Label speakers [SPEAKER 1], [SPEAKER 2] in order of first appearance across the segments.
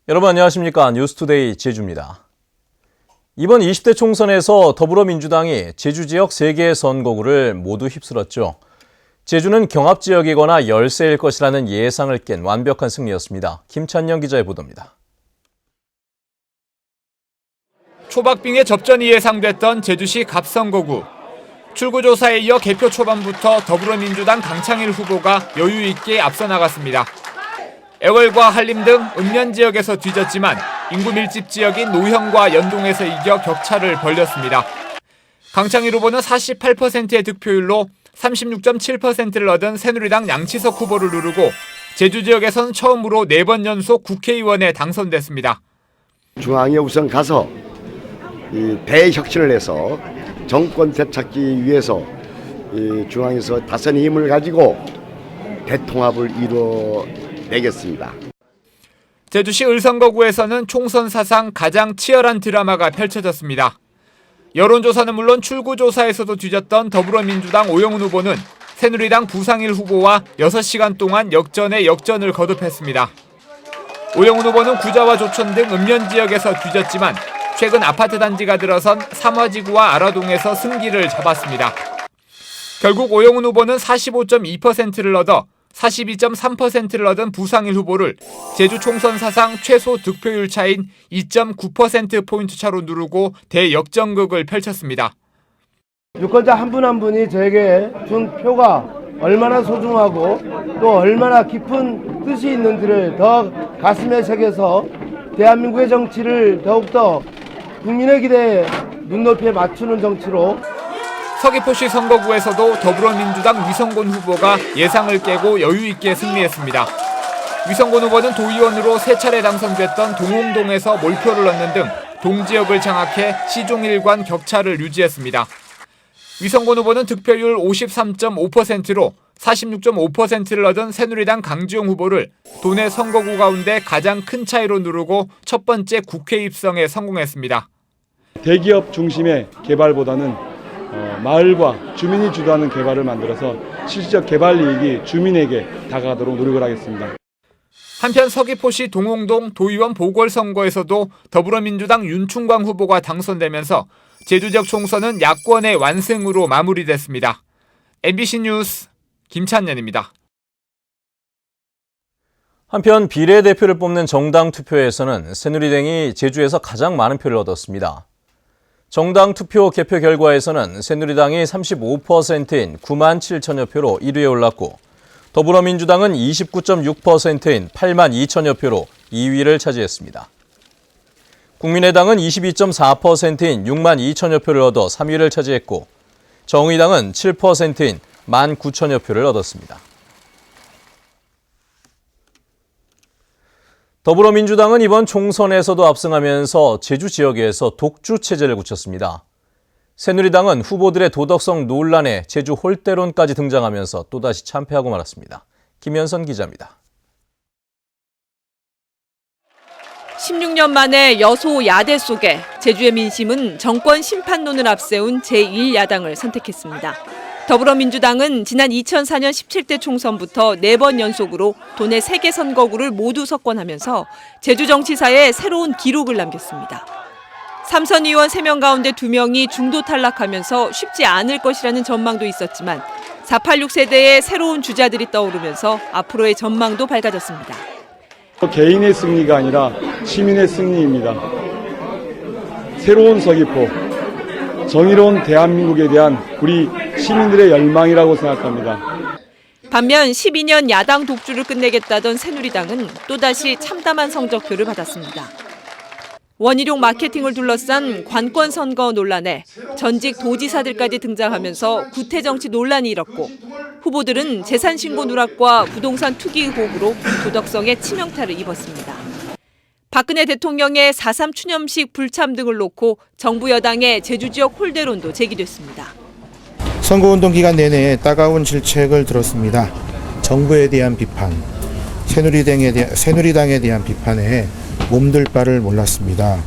[SPEAKER 1] 여러분 안녕하십니까? 뉴스투데이 제주입니다. 이번 20대 총선에서 더불어민주당이 제주 지역 3개의 선거구를 모두 휩쓸었죠. 제주는 경합지역이거나 열세일 것이라는 예상을 깬 완벽한 승리였습니다. 김찬영 기자의 보도입니다.
[SPEAKER 2] 초박빙의 접전이 예상됐던 제주시 갑선거구. 출구조사에 이어 개표 초반부터 더불어민주당 강창일 후보가 여유 있게 앞서 나갔습니다. 애월과 한림 등 읍면 지역에서 뒤졌지만 인구 밀집 지역인 노형과 연동에서 이겨 격차를 벌렸습니다. 강창일 후보는 48%의 득표율로 36.7%를 얻은 새누리당 양치석 후보를 누르고 제주 지역에선 처음으로 4번 연속 국회의원에 당선됐습니다.
[SPEAKER 3] 중앙에 우선 가서 대혁신을 해서 정권 되찾기 위해서 중앙에서 다선의 힘을 가지고 대통합을 이뤄내겠습니다.
[SPEAKER 2] 제주시 을선거구에서는 총선 사상 가장 치열한 드라마가 펼쳐졌습니다. 여론조사는 물론 출구조사에서도 뒤졌던 더불어민주당 오영훈 후보는 새누리당 부상일 후보와 6시간 동안 역전에 역전을 거듭했습니다. 오영훈 후보는 구자와 조천 등 읍면 지역에서 뒤졌지만 최근 아파트 단지가 들어선 삼화지구와 아라동에서 승기를 잡았습니다. 결국 오영훈 후보는 45.2%를 얻어 42.3%를 얻은 부상일 후보를 제주 총선 사상 최소 득표율 차인 2.9%포인트 차로 누르고 대역전극을 펼쳤습니다.
[SPEAKER 4] 유권자 한 분 한 분이 저에게 준 표가 얼마나 소중하고 또 얼마나 깊은 뜻이 있는지를 더 가슴에 새겨서 대한민국의 정치를 더욱더 국민의 기대에 눈높이에 맞추는 정치로.
[SPEAKER 2] 서귀포시 선거구에서도 더불어민주당 위성곤 후보가 예상을 깨고 여유 있게 승리했습니다. 위성곤 후보는 도의원으로 3차례 당선됐던 동홍동에서 몰표를 얻는 등 동지역을 장악해 시종일관 격차를 유지했습니다. 위성곤 후보는 득표율 53.5%로 46.5%를 얻은 새누리당 강지용 후보를 도내 선거구 가운데 가장 큰 차이로 누르고 첫 번째 국회 입성에 성공했습니다.
[SPEAKER 5] 대기업 중심의 개발보다는 마을과 주민이 주도하는 개발을 만들어서 실질적 개발 이익이 주민에게 다가가도록 노력을 하겠습니다.
[SPEAKER 2] 한편 서귀포시 동홍동 도의원 보궐선거에서도 더불어민주당 윤충광 후보가 당선되면서 제주 지역 총선은 야권의 완승으로 마무리됐습니다. MBC 뉴스 김찬년입니다.
[SPEAKER 1] 한편 비례대표를 뽑는 정당 투표에서는 새누리당이 제주에서 가장 많은 표를 얻었습니다. 정당 투표 개표 결과에서는 새누리당이 35%인 9만 7천여 표로 1위에 올랐고 더불어민주당은 29.6%인 8만 2천여 표로 2위를 차지했습니다. 국민의당은 22.4%인 6만 2천여 표를 얻어 3위를 차지했고 정의당은 7%인 1만 9천여 표를 얻었습니다. 더불어민주당은 이번 총선에서도 압승하면서 제주 지역에서 독주 체제를 굳혔습니다. 새누리당은 후보들의 도덕성 논란에 제주 홀대론까지 등장하면서 또다시 참패하고 말았습니다. 김현선 기자입니다.
[SPEAKER 6] 16년 만에 여소야대 속에 제주의 민심은 정권 심판론을 앞세운 제1야당을 선택했습니다. 더불어민주당은 지난 2004년 17대 총선부터 4번 연속으로 도내 3개 선거구를 모두 석권하면서 제주 정치사에 새로운 기록을 남겼습니다. 삼선 의원 3명 가운데 2명이 중도 탈락하면서 쉽지 않을 것이라는 전망도 있었지만 486 세대의 새로운 주자들이 떠오르면서 앞으로의 전망도 밝아졌습니다.
[SPEAKER 5] 개인의 승리가 아니라 시민의 승리입니다. 새로운 서귀포, 정의로운 대한민국에 대한 우리 시민들의 열망이라고 생각합니다.
[SPEAKER 6] 반면 12년 야당 독주를 끝내겠다던 새누리당은 또다시 참담한 성적표를 받았습니다. 원희룡 마케팅을 둘러싼 관권 선거 논란에 전직 도지사들까지 등장하면서 구태 정치 논란이 일었고 후보들은 재산 신고 누락과 부동산 투기 의혹으로 도덕성에 치명타를 입었습니다. 박근혜 대통령의 4.3 추념식 불참 등을 놓고 정부 여당의 제주 지역 홀대론도 제기됐습니다.
[SPEAKER 7] 선거운동 기간 내내 따가운 질책을 들었습니다. 정부에 대한 비판, 새누리당에 대한 비판에 몸둘 바를 몰랐습니다.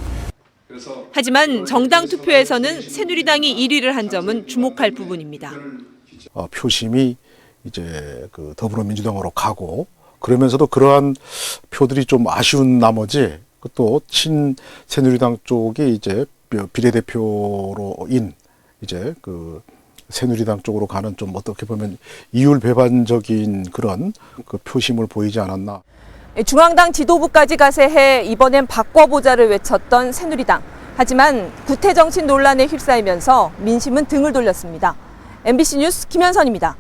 [SPEAKER 6] 하지만 정당 투표에서는 새누리당이 1위를 한 점은 주목할 부분입니다.
[SPEAKER 8] 표심이 이제 그 더불어민주당으로 가고 그러면서도 그러한 표들이 좀 아쉬운 나머지 또 새누리당 쪽이 이제 비례대표로인 이제 그 새누리당 쪽으로 가는 좀 어떻게 보면 이율배반적인 그런 그 표심을 보이지 않았나.
[SPEAKER 6] 중앙당 지도부까지 가세해 이번엔 바꿔보자를 외쳤던 새누리당. 하지만 구태정신 논란에 휩싸이면서 민심은 등을 돌렸습니다. MBC 뉴스 김현선입니다.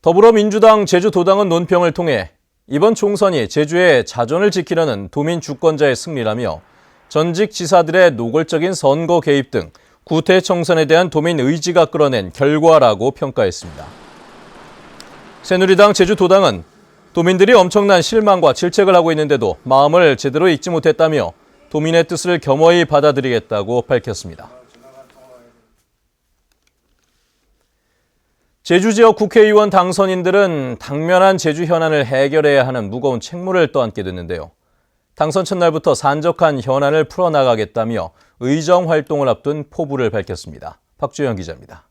[SPEAKER 1] 더불어민주당 제주도당은 논평을 통해 이번 총선이 제주의 자존을 지키려는 도민 주권자의 승리라며 전직 지사들의 노골적인 선거 개입 등 구태 청선에 대한 도민 의지가 끌어낸 결과라고 평가했습니다. 새누리당 제주도당은 도민들이 엄청난 실망과 질책을 하고 있는데도 마음을 제대로 읽지 못했다며 도민의 뜻을 겸허히 받아들이겠다고 밝혔습니다. 제주 지역 국회의원 당선인들은 당면한 제주 현안을 해결해야 하는 무거운 책무를 떠안게 됐는데요. 당선 첫날부터 산적한 현안을 풀어나가겠다며 의정 활동을 앞둔 포부를 밝혔습니다. 박주영 기자입니다.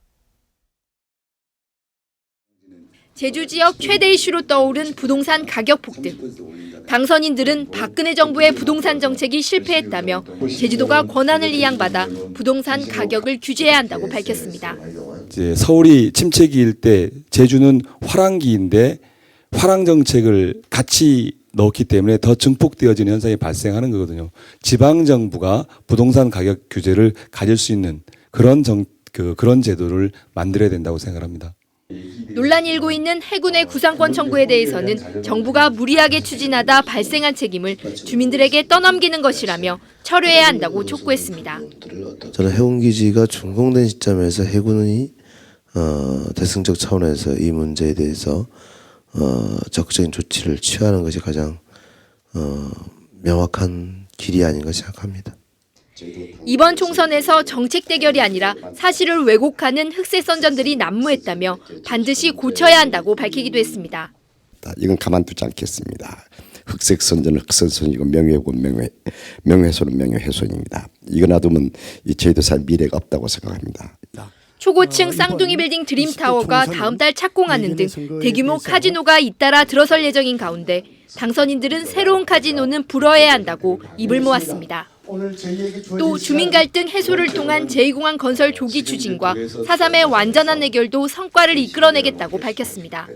[SPEAKER 9] 제주 지역 최대 이슈로 떠오른 부동산 가격 폭등. 당선인들은 박근혜 정부의 부동산 정책이 실패했다며 제주도가 권한을 이양받아 부동산 가격을 규제해야 한다고 밝혔습니다.
[SPEAKER 10] 이제 서울이 침체기일 때 제주는 화랑기인데 화랑 정책을 같이 넣었기 때문에 더 증폭되어지는 현상이 발생하는 거거든요. 지방 정부가 부동산 가격 규제를 가질 수 있는 그런 제도를 만들어야 된다고 생각합니다.
[SPEAKER 9] 논란이 일고 있는 해군의 구상권 청구에 대해서는 정부가 무리하게 추진하다 발생한 책임을 주민들에게 떠넘기는 것이라며 철회해야 한다고 촉구했습니다.
[SPEAKER 11] 저는 해군기지가 준공된 시점에서 해군이 대승적 차원에서 이 문제에 대해서 적극적인 조치를 취하는 것이 가장 명확한 길이 아닌가 생각합니다.
[SPEAKER 9] 이번 총선에서 정책 대결이 아니라 사실을 왜곡하는 흑색 선전들이 난무했다며 반드시 고쳐야 한다고 밝히기도 했습니다.
[SPEAKER 3] 이건 가만두지 않겠습니다. 흑색 선전은 흑선선이고 명예훼손은 명예훼손은 명예훼손입니다. 이거 놔두면 이 제주도사의 미래가 없다고 생각합니다.
[SPEAKER 9] 초고층 쌍둥이 빌딩 드림타워가 다음 달 착공하는 등 대규모 카지노가 잇따라 들어설 예정인 가운데 당선인들은 새로운 카지노는 불허해야 한다고 입을 모았습니다. 또 주민 갈등 해소를 통한 제2공항 건설 조기 추진과 4.3의 완전한 해결도 성과를 이끌어내겠다고 밝혔습니다.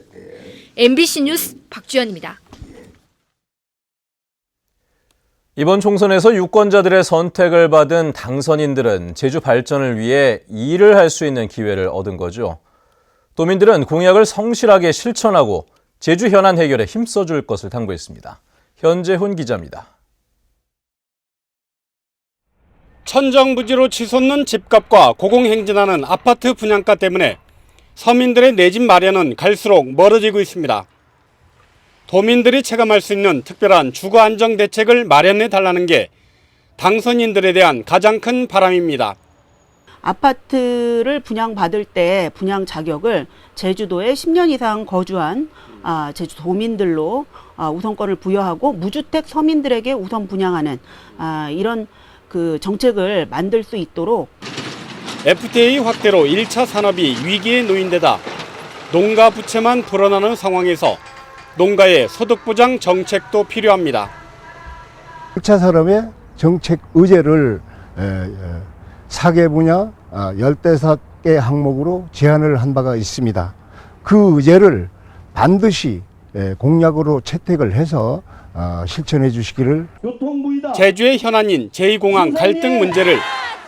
[SPEAKER 9] MBC 뉴스 박주연입니다.
[SPEAKER 1] 이번 총선에서 유권자들의 선택을 받은 당선인들은 제주 발전을 위해 일을 할 수 있는 기회를 얻은 거죠. 도민들은 공약을 성실하게 실천하고 제주 현안 해결에 힘써줄 것을 당부했습니다. 현재훈 기자입니다.
[SPEAKER 12] 천정부지로 치솟는 집값과 고공행진하는 아파트 분양가 때문에 서민들의 내 집 마련은 갈수록 멀어지고 있습니다. 도민들이 체감할 수 있는 특별한 주거 안정 대책을 마련해 달라는 게 당선인들에 대한 가장 큰 바람입니다.
[SPEAKER 13] 아파트를 분양받을 때 분양 자격을 제주도에 10년 이상 거주한 제주 도민들로 우선권을 부여하고 무주택 서민들에게 우선 분양하는 이런 그 정책을 만들 수 있도록
[SPEAKER 12] FTA 확대로 1차 산업이 위기에 놓인 데다 농가 부채만 불어나는 상황에서 농가의 소득 보장 정책도 필요합니다.
[SPEAKER 14] 1차 산업의 정책 의제를 4개 분야 15개 항목으로 제안을 한 바가 있습니다. 그 의제를 반드시 공약으로 채택을 해서 실천해 주시기를.
[SPEAKER 12] 제주의 현안인 제2공항 갈등 문제를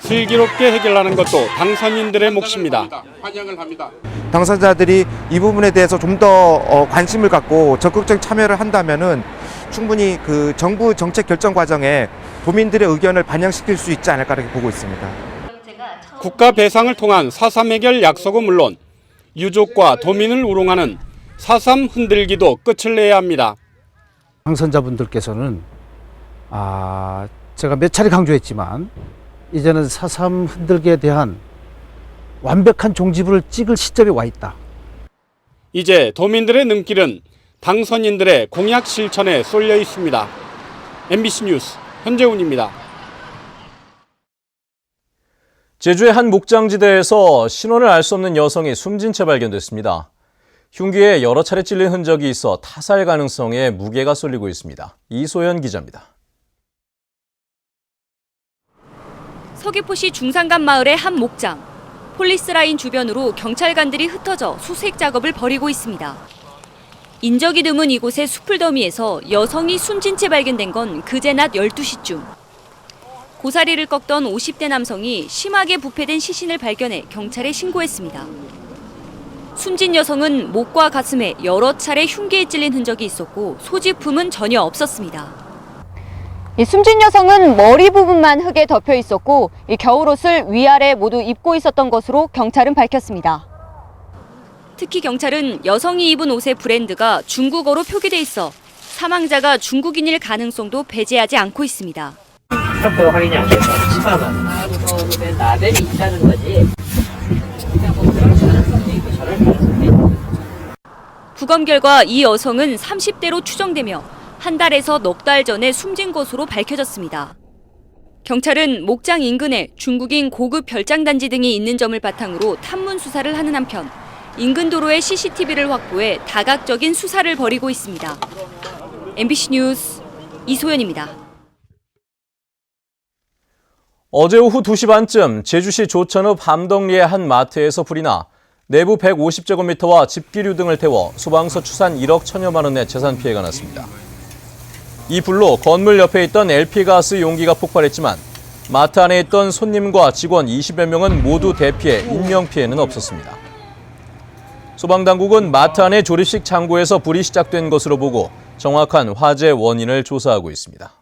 [SPEAKER 12] 슬기롭게 해결하는 것도 당선인들의 몫입니다.
[SPEAKER 7] 당선자들이 이 부분에 대해서 좀 더 관심을 갖고 적극적 참여를 한다면은 충분히 그 정부 정책 결정 과정에 도민들의 의견을 반영시킬 수 있지 않을까 이렇게 보고 있습니다.
[SPEAKER 12] 국가 배상을 통한 4.3 해결 약속은 물론 유족과 도민을 우롱하는 4.3 흔들기도 끝을 내야 합니다.
[SPEAKER 15] 당선자분들께서는 제가 몇 차례 강조했지만 이제는 4.3 흔들기에 대한 완벽한 종지부를 찍을 시점에 와 있다.
[SPEAKER 12] 이제 도민들의 눈길은 당선인들의 공약 실천에 쏠려 있습니다. MBC 뉴스 현재훈입니다.
[SPEAKER 1] 제주의 한 목장지대에서 신원을 알 수 없는 여성이 숨진 채 발견됐습니다. 흉기에 여러 차례 찔린 흔적이 있어 타살 가능성에 무게가 쏠리고 있습니다. 이소연 기자입니다.
[SPEAKER 16] 서귀포시 중산간 마을의 한 목장. 폴리스라인 주변으로 경찰관들이 흩어져 수색 작업을 벌이고 있습니다. 인적이 드문 이곳의 숲을 더미에서 여성이 숨진 채 발견된 건 그제 낮 12시쯤. 고사리를 꺾던 50대 남성이 심하게 부패된 시신을 발견해 경찰에 신고했습니다. 숨진 여성은 목과 가슴에 여러 차례 흉기에 찔린 흔적이 있었고 소지품은 전혀 없었습니다.
[SPEAKER 17] 이 숨진 여성은 머리 부분만 흙에 덮여 있었고 이 겨울옷을 위아래 모두 입고 있었던 것으로 경찰은 밝혔습니다.
[SPEAKER 16] 특히 경찰은 여성이 입은 옷의 브랜드가 중국어로 표기돼 있어 사망자가 중국인일 가능성도 배제하지 않고 있습니다.
[SPEAKER 18] 확인이 안 돼서 치마만 나벨이 있다는 거지.
[SPEAKER 16] 부검 결과 이 여성은 30대로 추정되며 한 달에서 넉 달 전에 숨진 것으로 밝혀졌습니다. 경찰은 목장 인근에 중국인 고급 별장단지 등이 있는 점을 바탕으로 탐문 수사를 하는 한편 인근 도로에 CCTV를 확보해 다각적인 수사를 벌이고 있습니다. MBC 뉴스 이소연입니다.
[SPEAKER 1] 어제 오후 2시 반쯤 제주시 조천읍 함덕리의 한 마트에서 불이 나 내부 150제곱미터와 집기류 등을 태워 소방서 추산 1억 1천여만 원의 재산 피해가 났습니다. 이 불로 건물 옆에 있던 LP가스 용기가 폭발했지만 마트 안에 있던 손님과 직원 20여 명은 모두 대피해 인명피해는 없었습니다. 소방당국은 마트 안의 조립식 창고에서 불이 시작된 것으로 보고 정확한 화재 원인을 조사하고 있습니다.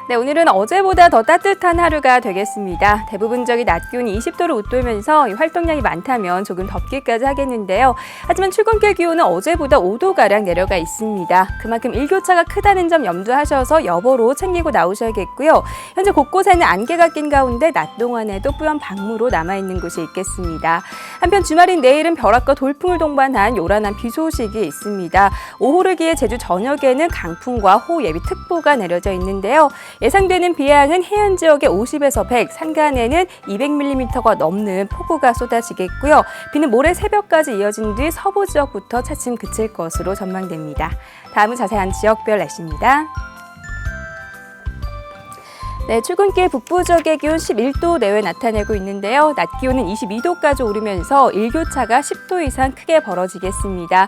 [SPEAKER 19] 네, 오늘은 어제보다 더 따뜻한 하루가 되겠습니다. 대부분적인 낮 기온이 20도를 웃돌면서 활동량이 많다면 조금 덥기까지 하겠는데요. 하지만 출근길 기온은 어제보다 5도가량 내려가 있습니다. 그만큼 일교차가 크다는 점 염두하셔서 여보로 챙기고 나오셔야겠고요. 현재 곳곳에는 안개가 낀 가운데 낮 동안에도 뿌연 방무로 남아있는 곳이 있겠습니다. 한편 주말인 내일은 벼락과 돌풍을 동반한 요란한 비 소식이 있습니다. 오후를 기해 제주 전역에는 강풍과 호우예비특보가 내려져 있는데요. 예상되는 비양은 해안 지역에 50에서 100, 산간에는 200mm가 넘는 폭우가 쏟아지겠고요. 비는 모레 새벽까지 이어진 뒤 서부 지역부터 차츰 그칠 것으로 전망됩니다. 다음은 자세한 지역별 날씨입니다. 네, 출근길 북부 지역의 기온 11도 내외 나타내고 있는데요. 낮 기온은 22도까지 오르면서 일교차가 10도 이상 크게 벌어지겠습니다.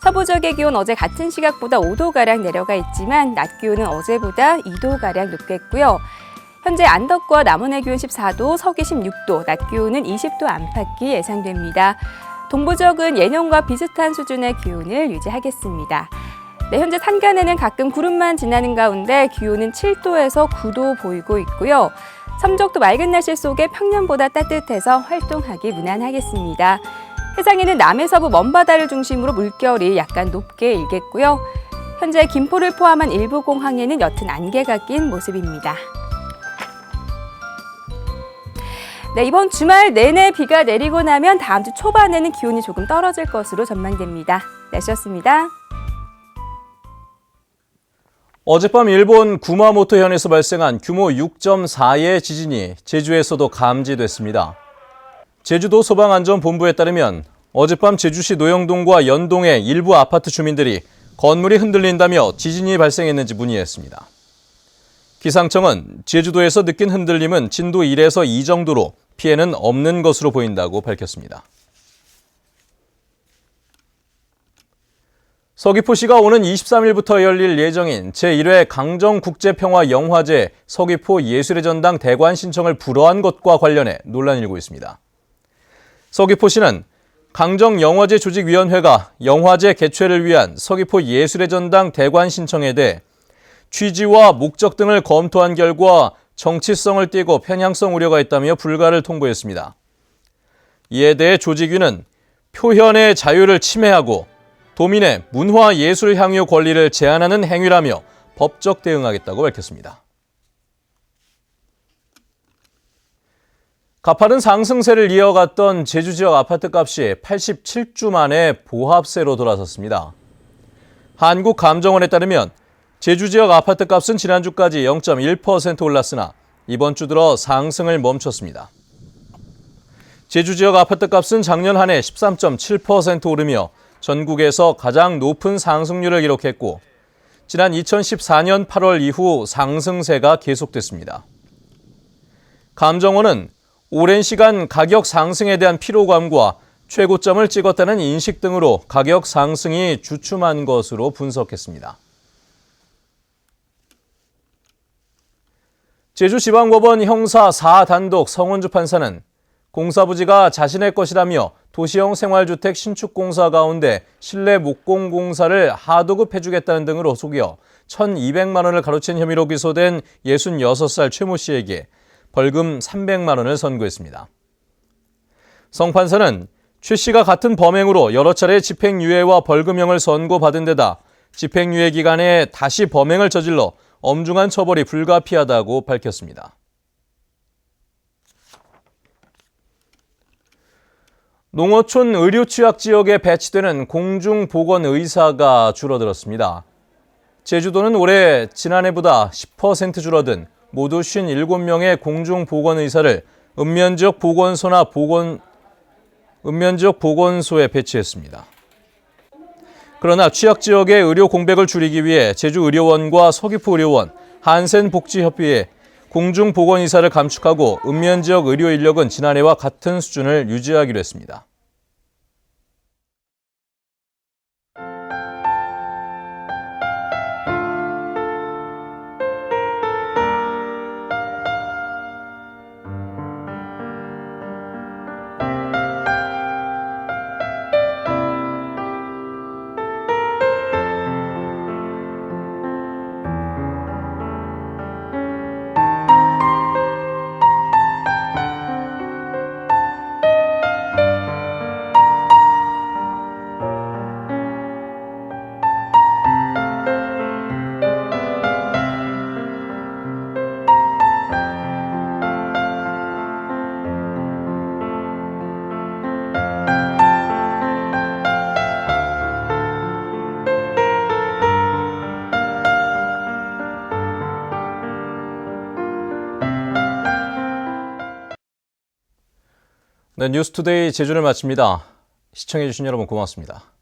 [SPEAKER 19] 서부 지역의 기온 어제 같은 시각보다 5도가량 내려가 있지만 낮 기온은 어제보다 2도가량 높겠고요. 현재 안덕과 남원의 기온 14도, 서귀 16도, 낮 기온은 20도 안팎이 예상됩니다. 동부 지역은 예년과 비슷한 수준의 기온을 유지하겠습니다. 네, 현재 산간에는 가끔 구름만 지나는 가운데 기온은 7도에서 9도 보이고 있고요. 삼적도 맑은 날씨 속에 평년보다 따뜻해서 활동하기 무난하겠습니다. 해상에는 남해서부 먼바다를 중심으로 물결이 약간 높게 일겠고요. 현재 김포를 포함한 일부 공항에는 옅은 안개가 낀 모습입니다. 네, 이번 주말 내내 비가 내리고 나면 다음 주 초반에는 기온이 조금 떨어질 것으로 전망됩니다. 날씨였습니다.
[SPEAKER 1] 어젯밤 일본 구마모토현에서 발생한 규모 6.4의 지진이 제주에서도 감지됐습니다. 제주도 소방안전본부에 따르면 어젯밤 제주시 노영동과 연동의 일부 아파트 주민들이 건물이 흔들린다며 지진이 발생했는지 문의했습니다. 기상청은 제주도에서 느낀 흔들림은 진도 1에서 2 정도로 피해는 없는 것으로 보인다고 밝혔습니다. 서귀포시가 오는 23일부터 열릴 예정인 제1회 강정국제평화영화제 서귀포 예술의 전당 대관 신청을 불허한 것과 관련해 논란이 일고 있습니다. 서귀포시는 강정영화제 조직위원회가 영화제 개최를 위한 서귀포 예술의 전당 대관 신청에 대해 취지와 목적 등을 검토한 결과 정치성을 띠고 편향성 우려가 있다며 불가를 통보했습니다. 이에 대해 조직위는 표현의 자유를 침해하고 도민의 문화 예술 향유 권리를 제한하는 행위라며 법적 대응하겠다고 밝혔습니다. 가파른 상승세를 이어갔던 제주 지역 아파트값이 87주 만에 보합세로 돌아섰습니다. 한국감정원에 따르면 제주 지역 아파트 값은 지난주까지 0.1% 올랐으나 이번 주 들어 상승을 멈췄습니다. 제주 지역 아파트 값은 작년 한 해 13.7% 오르며 전국에서 가장 높은 상승률을 기록했고 지난 2014년 8월 이후 상승세가 계속됐습니다. 감정원은 오랜 시간 가격 상승에 대한 피로감과 최고점을 찍었다는 인식 등으로 가격 상승이 주춤한 것으로 분석했습니다. 제주지방법원 형사 4단독 성원주 판사는 공사부지가 자신의 것이라며 도시형 생활주택 신축공사 가운데 실내 목공공사를 하도급해주겠다는 등으로 속여 1,200만 원을 가로챈 혐의로 기소된 66살 최 모 씨에게 벌금 300만 원을 선고했습니다. 성 판사는 최 씨가 같은 범행으로 여러 차례 집행유예와 벌금형을 선고받은 데다 집행유예 기간에 다시 범행을 저질러 엄중한 처벌이 불가피하다고 밝혔습니다. 농어촌 의료취약 지역에 배치되는 공중보건의사가 줄어들었습니다. 제주도는 올해 지난해보다 10% 줄어든 모두 57명의 공중보건의사를 읍면지역 보건소에 배치했습니다. 그러나 취약지역의 의료 공백을 줄이기 위해 제주의료원과 서귀포의료원, 한센복지협의회 공중보건의사를 감축하고 읍면지역 의료 인력은 지난해와 같은 수준을 유지하기로 했습니다. 네, 뉴스투데이 제주를 마칩니다. 시청해주신 여러분 고맙습니다.